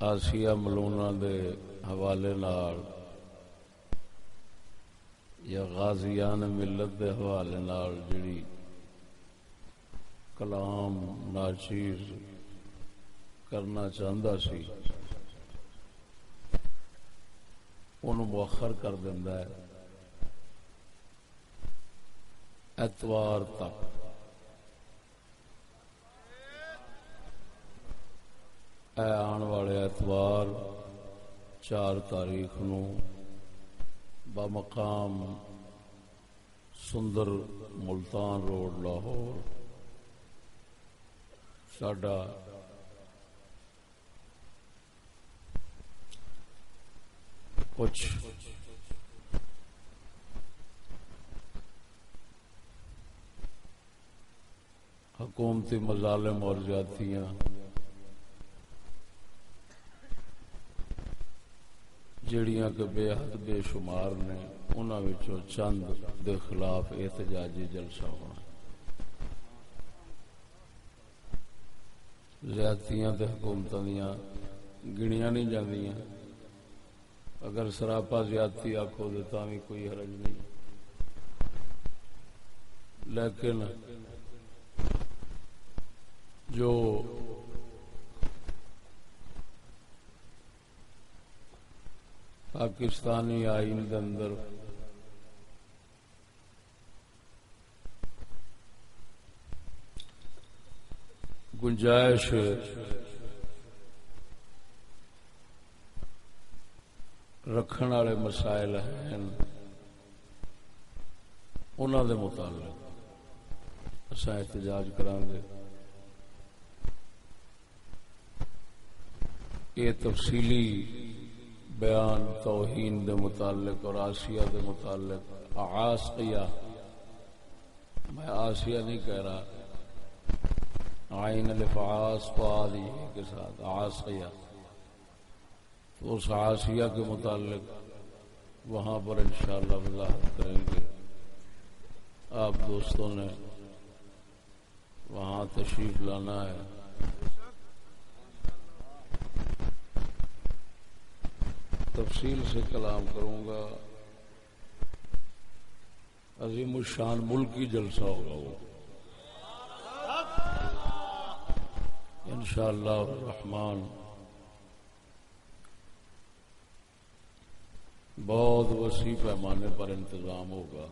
آسیہ ملونہ دے حوالے نال یا غازیان ملت دے حوالے نال جڑی کلام ناچیز کرنا چاہتا سی انہوں مؤخر کر دینا ہے اتوار تک. اے آن والے اتوار 4 تاریخ نو بمقام سندر ملتان روڈ لاہور ساڈا کچھ حکومتی مظالم اور زیادتیاں جڑیاں کہ بے حد بے شمار نے انہاں وچوں چند دے خلاف احتجاجی جلسہ ہونا. زیادتیاں تے حکومتاں دیاں گنیاں نہیں جاندیاں. اگر سراپا زیادتی آکھو تے تاں وی کوئی حرج نہیں، لیکن جو پاکستانی آئین دے اندر گنجائش رکھن والے مسائل ہیں انہاں دے متعلق اساں احتجاج کران گے. یہ تفصیلی بیان توہین دے متعلق اور آسیہ دے متعلق عاصیہ، میں آسیہ نہیں کہہ رہا، عین الفعاص فادی کے ساتھ عاصیہ، تو اس عاصیہ کے متعلق وہاں پر انشاءاللہ وضاحت کریں گے. آپ دوستوں نے وہاں تشریف لانا ہے. تفصیل سے کلام کروں گا. عظیم الشان ملکی جلسہ ہوگا وہ انشاءاللہ الرحمن. بہت وسیع پیمانے پر انتظام ہوگا.